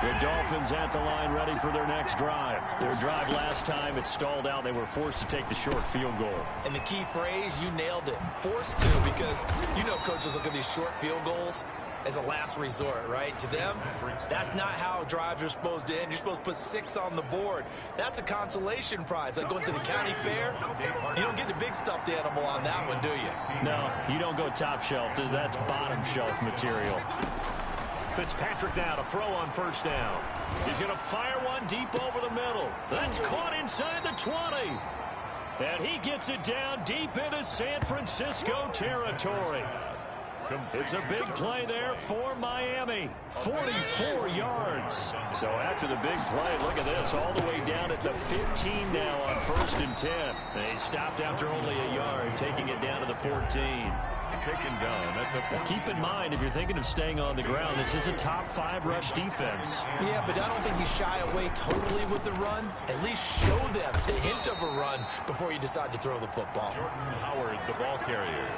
The Dolphins at the line ready for their next drive. Their drive last time, it stalled out. They were forced to take the short field goal. And the key phrase, you nailed it, forced to, because you know coaches look at these short field goals as a last resort, right? To them, that's not how drives are supposed to end. You're supposed to put 6 on the board. That's a consolation prize. Like going to the county fair, you don't get the big stuffed animal on that one, do you? No, you don't go top shelf. That's bottom shelf material. Fitzpatrick now to throw on first down. He's going to fire one deep over the middle. That's caught inside the 20. And he gets it down deep into San Francisco territory. It's a big play there for Miami. 44 yards. So after the big play, look at this. All the way down at the 15 now on 1st and 10. They stopped after only a yard, taking it down to the 14. Taken down at the Keep in mind, if you're thinking of staying on the ground, this is a top 5 rush defense. Yeah, but I don't think you shy away totally with the run. At least show them the hint of a run before you decide to throw the football. Jordan Howard, the ball carrier.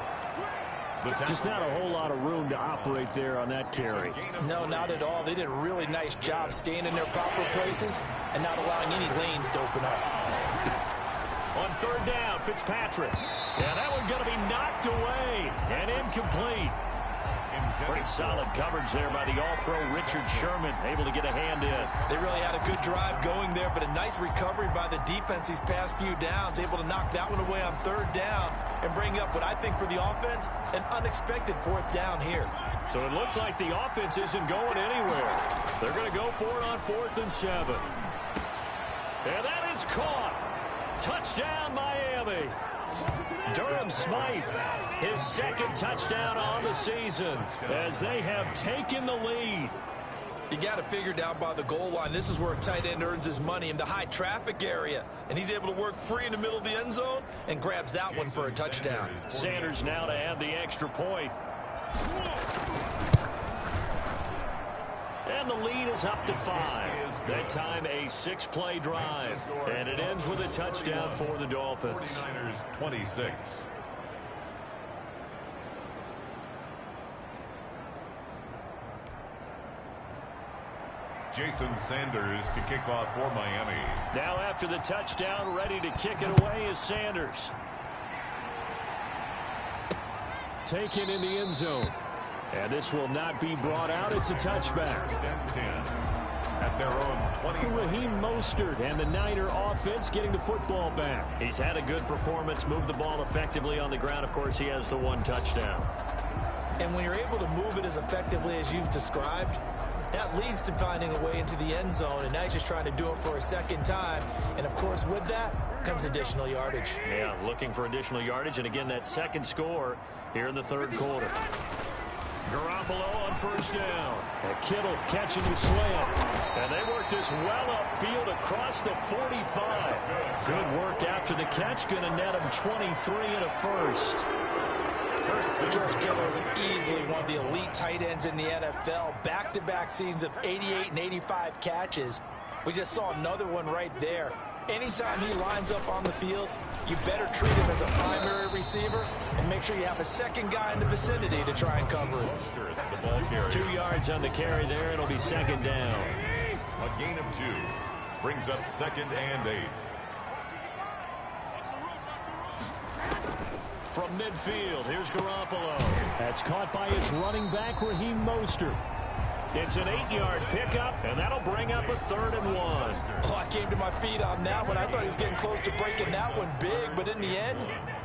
Just not a whole lot of room to operate there on that carry. No, not at all. They did a really nice job staying in their proper places and not allowing any lanes to open up. On 3rd down, Fitzpatrick. Yeah, that one going to be knocked away and incomplete. Pretty solid coverage there by the all-pro Richard Sherman, able to get a hand in. They really had a good drive going there, but a nice recovery by the defense these past few downs, able to knock that one away on 3rd down and bring up what I think for the offense, an unexpected 4th down here. So it looks like the offense isn't going anywhere. They're going to go for it on 4th and 7. And that is caught. Touchdown, Miami. Durham Smythe, his 2nd touchdown on the season, as they have taken the lead. You got to figure down by the goal line, this is where a tight end earns his money, in the high traffic area. And he's able to work free in the middle of the end zone and grabs that one for a touchdown. Sanders now to add the extra point. And the lead is up to 5. That time a 6-play drive. And it ends with a touchdown for the Dolphins. 49ers 26. Jason Sanders to kick off for Miami. Now after the touchdown, ready to kick it away is Sanders. Taken in the end zone. And this will not be brought out. It's a touchback. 10 at their own 20. Raheem Mostert and the Niner offense getting the football back. He's had a good performance, moved the ball effectively on the ground. Of course, he has the 1 touchdown. And when you're able to move it as effectively as you've described, that leads to finding a way into the end zone, and now he's just trying to do it for a 2nd time. And, of course, with that comes additional yardage. Yeah, looking for additional yardage, and again, that 2nd score here in the 3rd quarter. Garoppolo on 1st down. And Kittle catching the slant. And they work this well upfield across the 45. Good work after the catch. Going to net him 23 and a 1st. George Kittle is easily one of the elite tight ends in the NFL. Back-to-back seasons of 88 and 85 catches. We just saw another one right there. Anytime he lines up on the field, you better treat him as a primary receiver and make sure you have a 2nd guy in the vicinity to try and cover it. 2 yards on the carry there. It'll be 2nd down. A gain of 2 brings up 2nd and 8. From midfield, here's Garoppolo. That's caught by his running back, Raheem Mostert. It's an 8-yard pickup, and that'll bring up a 3rd and 1. Oh, I came to my feet on that one. I thought he was getting close to breaking that one big, but in the end,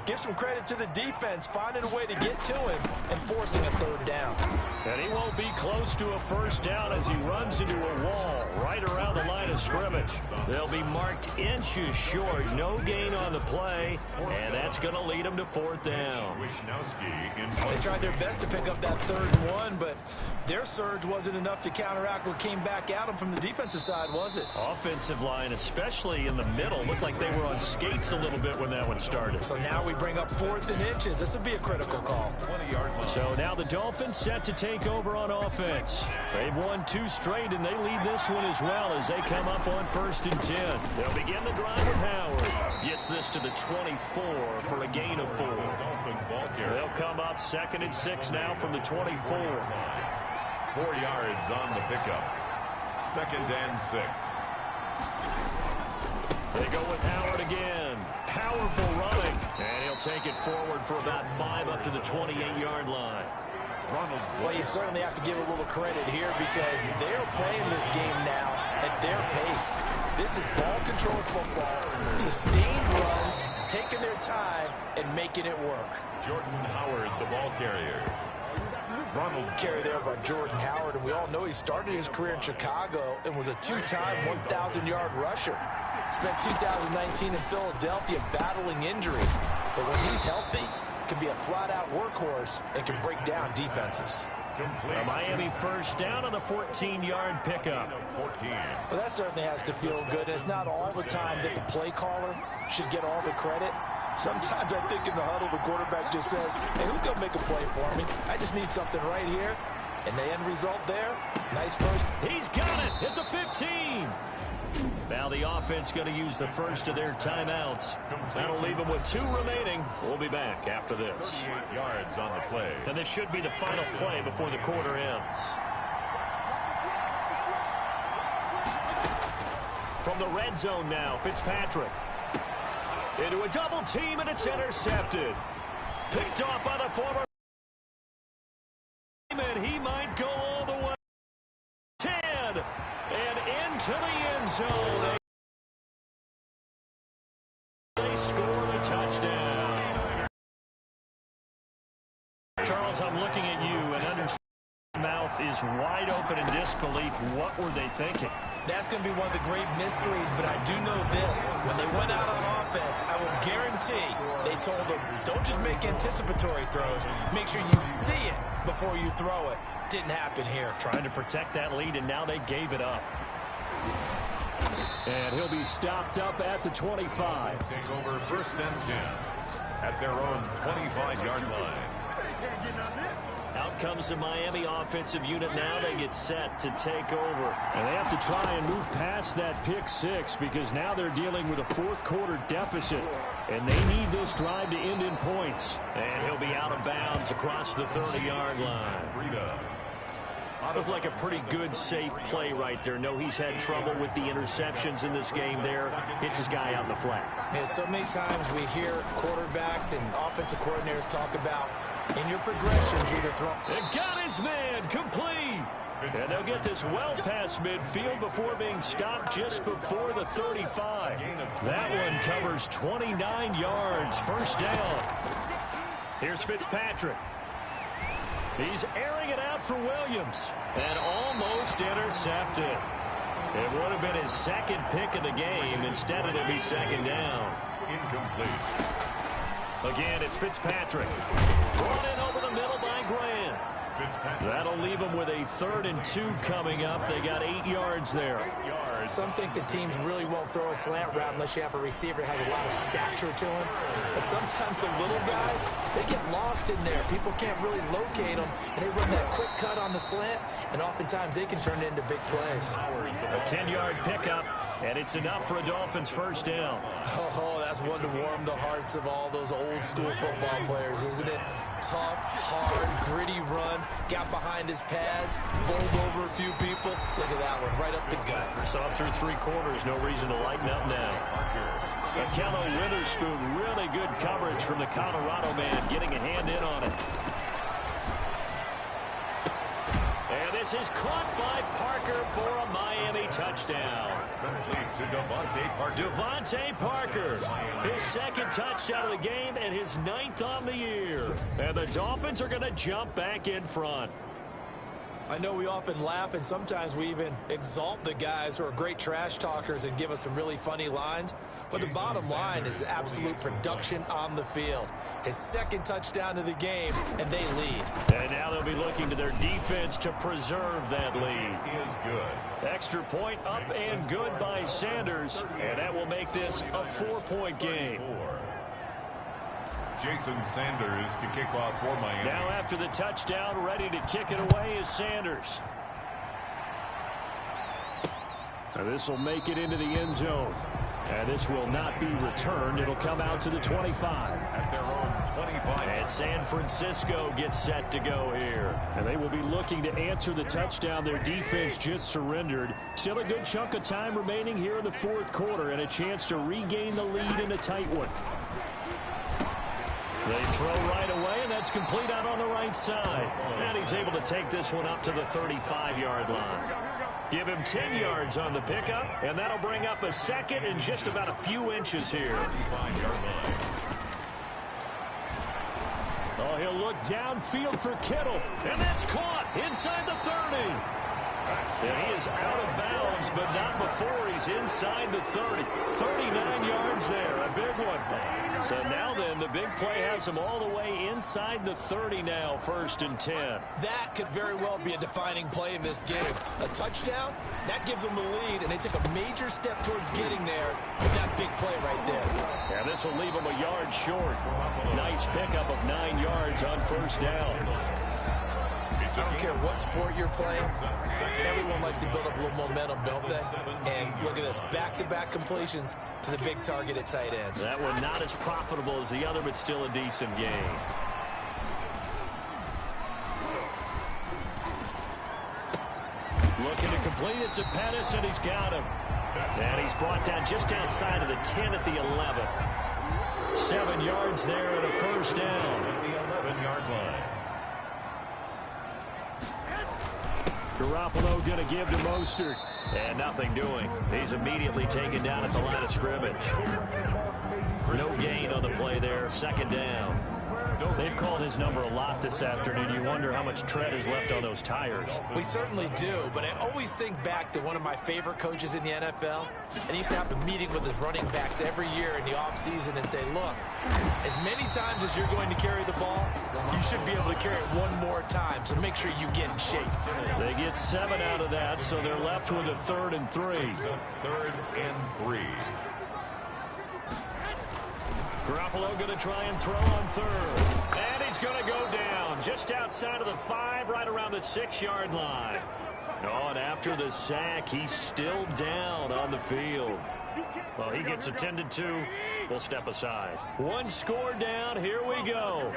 give some credit to the defense, finding a way to get to him and forcing a 3rd down. And he won't be close to a 1st down as he runs into a wall right around the line of scrimmage. They'll be marked inches short. No gain on the play, and that's going to lead them to 4th down. They tried their best to pick up that 3rd and 1, but their surge wasn't enough to counteract what came back at them from the defensive side, was it? Offensive line, especially in the middle, looked like they were on skates a little bit when that one started. So now we bring up 4th and inches. This would be a critical call. So now the Dolphins set to take over on offense. They've won 2 straight, and they lead this one as well as they come up on 1st and 10. They'll begin the drive with Howard. Gets this to the 24 for a gain of 4. They'll come up 2nd and 6 now from the 24. 4 yards on the pickup. 2nd and 6. They go with Howard again. Powerful running. And he'll take it forward for about 5 up to the 28-yard line. Well, you certainly have to give a little credit here because they're playing this game now at their pace. This is ball-controlled football, sustained runs, taking their time, and making it work. Jordan Howard, the ball carrier. Ronald Carry there by Jordan Howard, and we all know he started his career in Chicago and was a 2-time 1,000-yard rusher. Spent 2019 in Philadelphia battling injuries, but when he's healthy, can be a flat-out workhorse and can break down defenses. A Miami first down on the 14-yard pickup. 14. Well, that certainly has to feel good. It's not all the time that the play caller should get all the credit. Sometimes I think in the huddle, the quarterback just says, hey, who's going to make a play for me? I just need something right here. And the end result there, nice first. He's got it at the 15. Now the offense going to use the first of their timeouts. That'll leave them with 2 remaining. We'll be back after this. 38 yards on the play. And this should be the final play before the quarter ends. From the red zone now, Fitzpatrick. Into a double team, and it's intercepted. Picked off by the former. And he might go all the way. 10. And into the end zone. They score the touchdown. Charles, I'm looking at you, and understand mouth is wide open in disbelief. What were they thinking? That's going to be one of the great mysteries, but I do know this. When they went out on offense, I will guarantee they told them, don't just make anticipatory throws. Make sure you see it before you throw it. Didn't happen here. Trying to protect that lead, and now they gave it up. And he'll be stopped up at the 25. Take over 1st and 10 at their own 25-yard line. Out comes the Miami offensive unit now. They get set to take over. And they have to try and move past that pick 6 because now they're dealing with a 4th quarter deficit. And they need this drive to end in points. And he'll be out of bounds across the 30-yard line. Looked like a pretty good, safe play right there. No, he's had trouble with the interceptions in this game there. Hits his guy out in the flat. Yeah, so many times we hear quarterbacks and offensive coordinators talk about in your progressions, you either throw. And got his man complete. And they'll get this well past midfield before being stopped just before the 35. That one covers 29 yards. First down. Here's Fitzpatrick. He's airing it out for Williams. And almost intercepted. It would have been his 2nd pick of the game. Instead, it'll be 2nd down. Incomplete. Again, it's Fitzpatrick. Brought in over the middle by Grant. That'll leave them with a 3rd and 2 coming up. They got 8 yards there. Some think the teams really won't throw a slant route unless you have a receiver that has a lot of stature to him. But sometimes the little guys, they get lost in there. People can't really locate them, and they run that quick cut on the slant, and oftentimes they can turn it into big plays. A 10-yard pickup, and it's enough for a Dolphins first down. Oh, that's one to warm the hearts of all those old-school football players, isn't it? Tough, hard, gritty run, got behind his pads, bowled over a few people. Look at that one, right up the gut. Saw it through 3 quarters, no reason to lighten up now. Akello Witherspoon, really good coverage from the Colorado man, getting a hand in on it. And this is caught by Parker for a Miami touchdown. Complete to Devontae Parker. Devontae Parker, his 2nd touchdown of the game and his 9th on the year. And the Dolphins are going to jump back in front. I know we often laugh and sometimes we even exalt the guys who are great trash talkers and give us some really funny lines. But the bottom line is absolute production on the field. His 2nd touchdown of the game, and they lead. And now they'll be looking to their defense to preserve that lead. He is good. Extra point up and good by Sanders. And that will make this a 4-point game. Jason Sanders to kick off for Miami. Now after the touchdown, ready to kick it away is Sanders. And this will make it into the end zone. And this will not be returned. It'll come out to the 25. At their own 25. And San Francisco gets set to go here. And they will be looking to answer the touchdown their defense just surrendered. Still a good chunk of time remaining here in the fourth quarter and a chance to regain the lead in a tight one. They throw right away, and that's complete out on the right side. And he's able to take this one up to the 35-yard line. Give him 10 yards on the pickup, and that'll bring up a second and just about a few inches here. Oh, he'll look downfield for Kittle, and that's caught inside the 30. And he is out of bounds, but not before he's inside the 30. 39 yards there, a big one. So now then, the big play has him all the way inside the 30 now, 1st and 10. That could very well be a defining play in this game. A touchdown, that gives them the lead, and they took a major step towards getting there with that big play right there. And this will leave them a yard short. Nice pickup of 9 yards on 1st down. I don't care what sport you're playing, everyone likes to build up a little momentum, don't they? And look at this, back-to-back completions to the big target at tight end. That one not as profitable as the other, but still a decent game. Looking to complete it to Pettis, and he's got him. And he's brought down just outside of the 10 at the 11. 7 yards there and a 1st down. At the 11-yard line. Garoppolo going to give to Mostert. And nothing doing. He's immediately taken down at the line of scrimmage. No gain on the play there. 2nd down. They've called his number a lot this afternoon. You wonder how much tread is left on those tires. We certainly do, but I always think back to one of my favorite coaches in the NFL. And he used to have a meeting with his running backs every year in the offseason and say, look, as many times as you're going to carry the ball, you should be able to carry it one more time, so make sure you get in shape. They get 7 out of that, so they're left with a 3rd and 3. 3rd and 3. Garoppolo going to try and throw on 3rd. And he's going to go down just outside of the 5, right around the 6-yard line. Oh, and after the sack, he's still down on the field. Well, he gets attended to. We'll step aside. 1 score down. Here we go.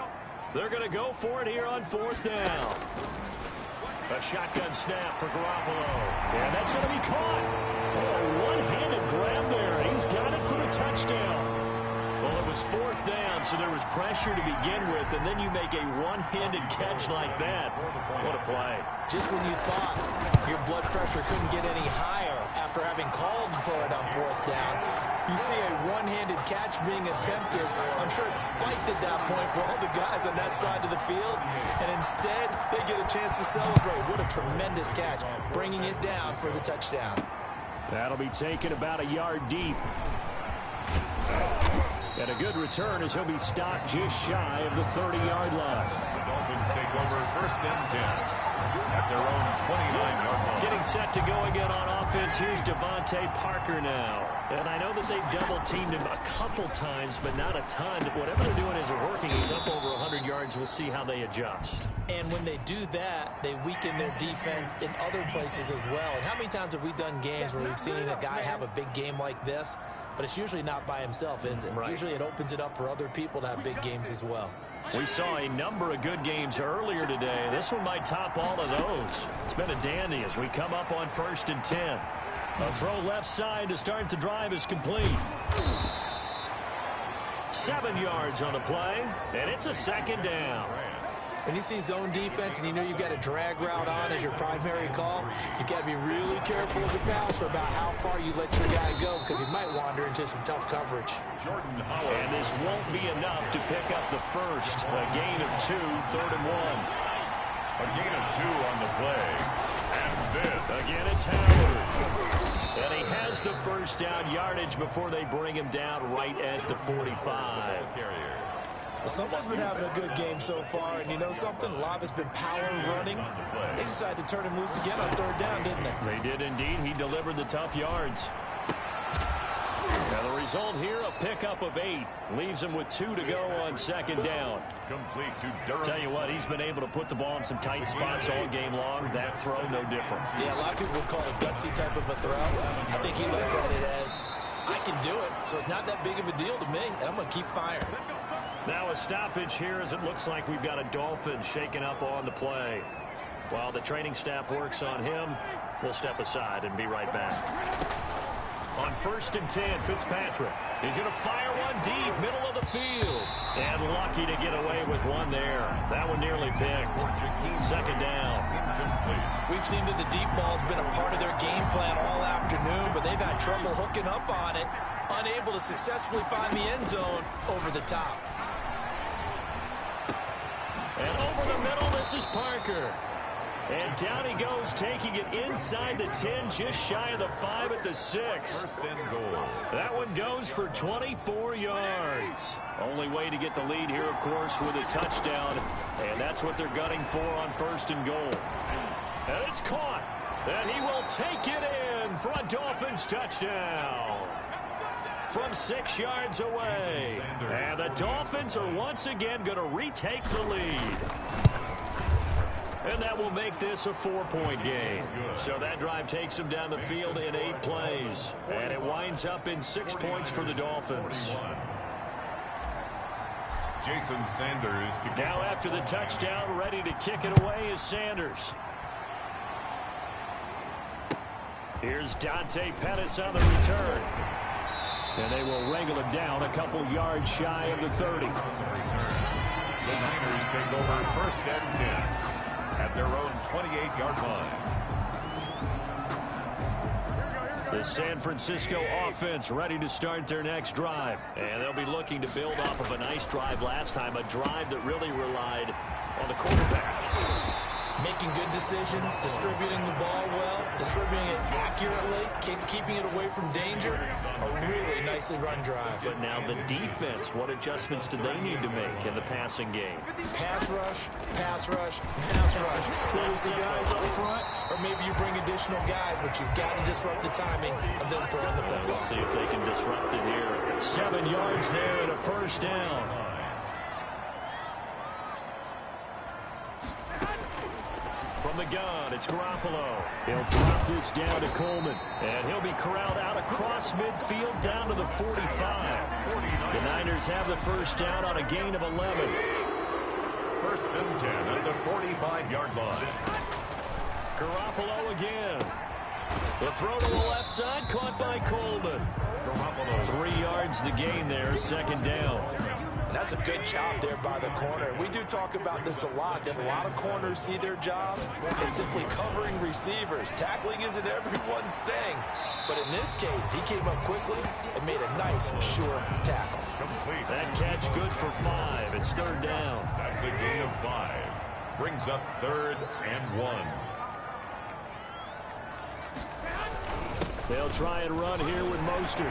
They're going to go for it here on 4th down. A shotgun snap for Garoppolo. And that's going to be caught. Oh, one-handed grab there. He's got it for the touchdown. Well, it was 4th down, so there was pressure to begin with, and then you make a one-handed catch like that. What a play. Just when you thought your blood pressure couldn't get any higher after having called for it on 4th down, you see a one-handed catch being attempted. I'm sure it spiked at that point for all the guys on that side of the field, and instead they get a chance to celebrate. What a tremendous catch, bringing it down for the touchdown. That'll be taken about a yard deep. And a good return as he'll be stopped just shy of the 30-yard line. The Dolphins take over 1st and 10 at their own 29-yard line. Getting set to go again on offense. Here's Devontae Parker now. And I know that they've double-teamed him a couple times, but not a ton. Whatever they're doing isn't working. He's up over 100 yards. We'll see how they adjust. And when they do that, they weaken their defense in other places as well. And how many times have we done games where we've seen a guy have a big game like this? But it's usually not by himself, is it? Right. Usually it opens it up for other people to have big games as well. We saw a number of good games earlier today. This one might top all of those. It's been a dandy as we come up on 1st and 10. A throw left side to start the drive is complete. 7 yards on the play, and it's a 2nd down. When you see zone defense and you know you've got a drag route on as your primary call, you've got to be really careful as a passer about how far you let your guy go because he might wander into some tough coverage. And this won't be enough to pick up the first. A gain of 2, 3rd and 1. A gain of 2 on the play. And this. Again, it's Howard. And he has the 1st down yardage before they bring him down right at the 45. Well, someone's been having a good game so far, and you know something? A lot of it's been power running. They decided to turn him loose again on 3rd down, didn't they? They did indeed. He delivered the tough yards. Now the result here, a pickup of 8. Leaves him with 2 to go on 2nd down. Complete to Durham. Tell you what, he's been able to put the ball in some tight spots all game long. That throw, no different. Yeah, a lot of people would call it a gutsy type of a throw. I think he looks at it as I can do it, so it's not that big of a deal to me, and I'm going to keep firing. Now a stoppage here as it looks like we've got a Dolphin shaking up on the play. While the training staff works on him, we'll step aside and be right back. On 1st and 10, Fitzpatrick. He's going to fire one deep, middle of the field. And lucky to get away with one there. That one nearly picked. 2nd down. We've seen that the deep ball's been a part of their game plan all afternoon, but they've had trouble hooking up on it, unable to successfully find the end zone over the top. And over the middle, this is Parker. And down he goes, taking it inside the 10, just shy of the 5 at the 6. 1st and goal. That one goes for 24 yards. Only way to get the lead here, of course, with a touchdown. And that's what they're gunning for on 1st and goal. And it's caught. And he will take it in for a Dolphins touchdown. From 6 yards away. And the Dolphins are once again going to retake the lead. And that will make this a 4-point game. So that drive takes them down the field in 8 plays. And it winds up in 6 points for the Dolphins. Jason Sanders. Now after the touchdown, ready to kick it away is Sanders. Here's Dante Pettis on the return. And they will wrangle him down a couple yards shy of the 30. The Niners take over 1st and 10. At their own 28-yard line. The San Francisco offense ready to start their next drive. And they'll be looking to build off of a nice drive last time, a drive that really relied on the quarterback. Making good decisions, distributing the ball well, distributing it accurately, keeping it away from danger. A really nicely run drive. But now the defense, what adjustments do they need to make in the passing game? Pass rush, pass rush, pass rush. Whether it's the guys up front, or maybe you bring additional guys, but you've got to disrupt the timing of them throwing the football. We'll see if they can disrupt it here. 7 yards there and a 1st down. From the gun, it's Garoppolo. He'll drop this down to Coleman. And he'll be corralled out across midfield down to the 45. The Niners have the 1st down on a gain of 11. 1st and 10 at the 45-yard line. Garoppolo again. The throw to the left side, caught by Coleman. Garoppolo. 3 yards the gain there, 2nd down. That's a good job there by the corner. We do talk about this a lot, that a lot of corners see their job as simply covering receivers. Tackling isn't everyone's thing. But in this case, he came up quickly and made a nice, sure tackle. Complete. That catch good for 5. It's 3rd down. That's a gain of 5. Brings up 3rd and 1. They'll try and run here with Mostert.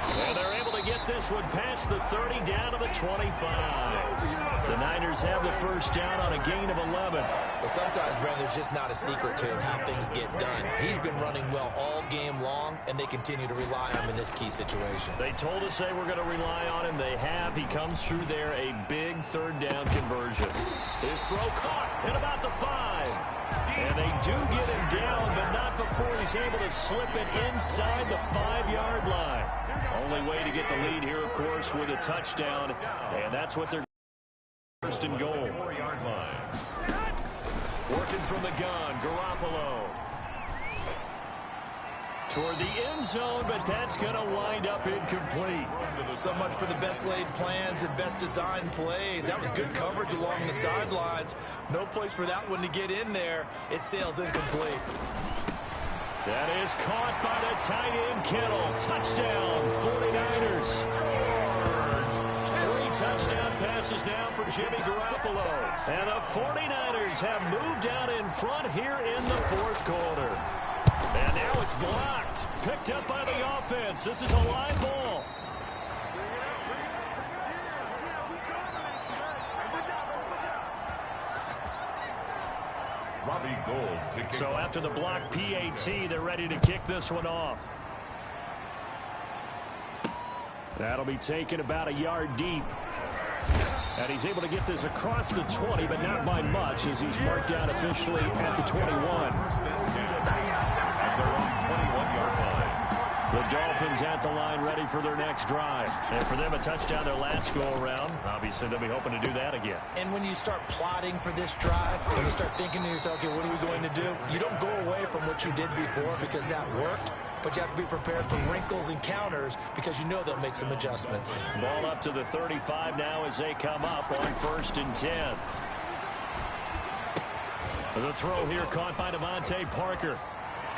And they're able to get this one past the 30 down to the 25. The Niners have the 1st down on a gain of 11. But sometimes, Brent, there's just not a secret to how things get done. He's been running well all game long, and they continue to rely on him in this key situation. They told us they were going to rely on him. They have. He comes through there, a big 3rd down conversion. His throw caught at about the 5. And they do get him down, but not before he's able to slip it inside the 5-yard line. Only way to get the lead here, of course, with a touchdown. And that's what they're 1st and goal. 4-yard line. Working from the gun, Garoppolo. Toward the end zone, but that's going to wind up incomplete. So much for the best laid plans and best designed plays. That was good coverage along the sidelines. No place for that one to get in there. It sails incomplete. That is caught by the tight end, Kittle. Touchdown, 49ers. 3 touchdown passes now for Jimmy Garoppolo. And the 49ers have moved out in front here in the 4th quarter. And now it's blocked. Picked up by the offense. This is a live ball. So after the block PAT, they're ready to kick this one off. That'll be taken about a yard deep. And he's able to get this across the 20, but not by much, as he's marked down officially at the 21. At their own 21-yard line. The Dolphins at the line ready for their next drive. And for them, a touchdown their last go-around. Obviously, they'll be hoping to do that again. And when you start plotting for this drive, when you start thinking to yourself, okay, what are we going to do? You don't go away from what you did before because that worked. But you have to be prepared for wrinkles and counters because you know they'll make some adjustments. Ball up to the 35 now as they come up on 1st and 10. The throw here caught by Devontae Parker.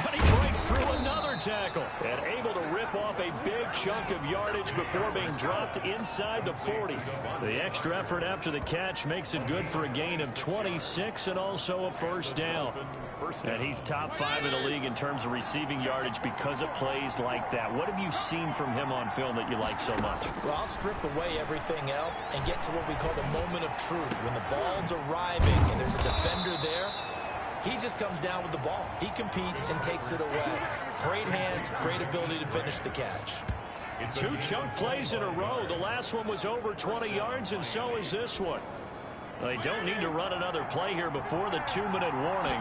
And he breaks through another tackle. And able to rip off a big chunk of yardage before being dropped inside the 40. The extra effort after the catch makes it good for a gain of 26 and also a first down. And he's top 5 in the league in terms of receiving yardage because of plays like that. What have you seen from him on film that you like so much? Well, I'll strip away everything else and get to what we call the moment of truth. When the ball's arriving and there's a defender there, he just comes down with the ball. He competes and takes it away. Great hands, great ability to finish the catch. 2 chunk plays in a row. The last one was over 20 yards, and so is this one. They don't need to run another play here before the 2-minute warning.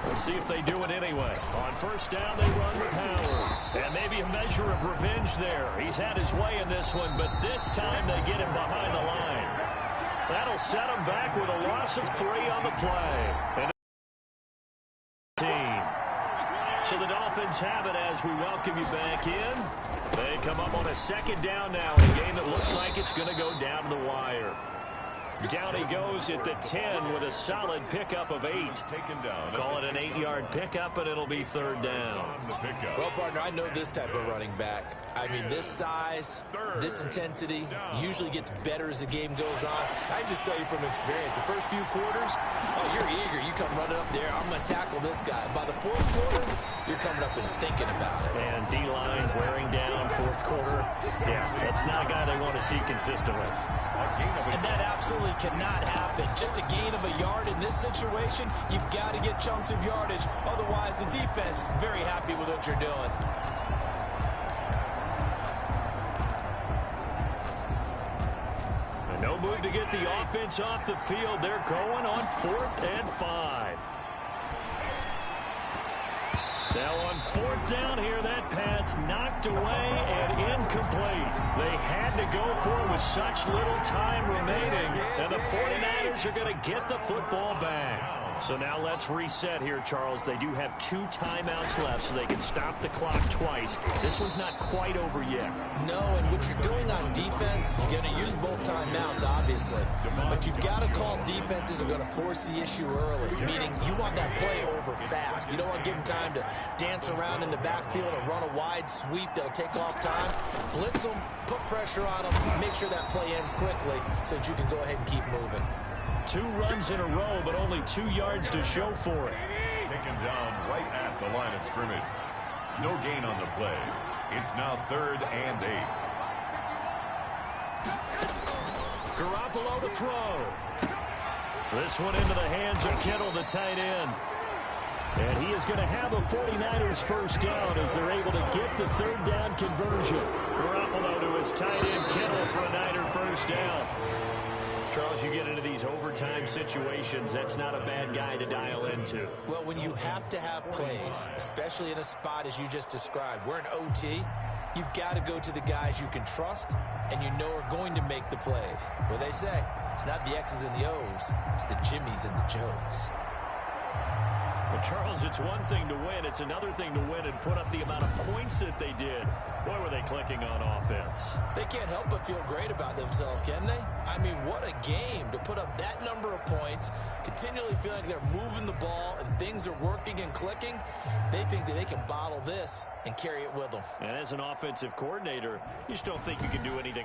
Let's see if they do it anyway. On 1st down, they run with Howard. And maybe a measure of revenge there. He's had his way in this one, but this time they get him behind the line. That'll set him back with a loss of 3 on the play. And so the Dolphins have it as we welcome you back in. They come up on a 2nd down now in a game that looks like it's going to go down to the wire. Down he goes at the 10 with a solid pickup of 8. Call it an 8-yard pickup, and it'll be 3rd down. Well, partner, I know this type of running back. I mean, this size, this intensity usually gets better as the game goes on. I just tell you from experience, the first few quarters, oh, you're eager. You come running up there, I'm going to tackle this guy. By the 4th quarter, you're coming up and thinking about it. And D-line wearing down 4th quarter. Yeah, that's not a guy they want to see consistently. And that absolutely cannot happen. Just a gain of a yard in this situation, you've got to get chunks of yardage. Otherwise, the defense, very happy with what you're doing. And no move to get the offense off the field. They're going on 4th and 5. Now on 4th down here, that pass knocked away and incomplete. They had to go for it with such little time remaining, and the 49ers are going to get the football back. So now let's reset here, Charles. They do have 2 timeouts left, so they can stop the clock twice. This one's not quite over yet. No, and what you're doing on defense, you're going to use both timeouts, obviously. But you've got to call defenses are going to force the issue early, meaning you want that play over fast. You don't want to give them time to dance around in the backfield or run a wide sweep that'll take off time. Blitz them, put pressure on them, make sure that play ends quickly so that you can go ahead and keep moving. 2 runs in a row, but only 2 yards to show for it. Taken down right at the line of scrimmage. No gain on the play. It's now 3rd and 8. Garoppolo to throw. This one into the hands of Kittle, the tight end. And he is going to have a 49ers first down as they're able to get the 3rd down conversion. Garoppolo to his tight end, Kittle, for a Niner first down. Charles, you get into these overtime situations, that's not a bad guy to dial into. Well, when you have to have plays, especially in a spot as you just described, we're in OT, you've got to go to the guys you can trust and you know are going to make the plays. Well, they say, it's not the X's and the O's, it's the Jimmys and the Joes. Well, Charles, it's one thing to win. It's another thing to win and put up the amount of points that they did. Boy, were they clicking on offense. They can't help but feel great about themselves, can they? I mean, what a game to put up that number of points, continually feeling like they're moving the ball and things are working and clicking. They think that they can bottle this and carry it with them. And as an offensive coordinator, you just don't think you can do anything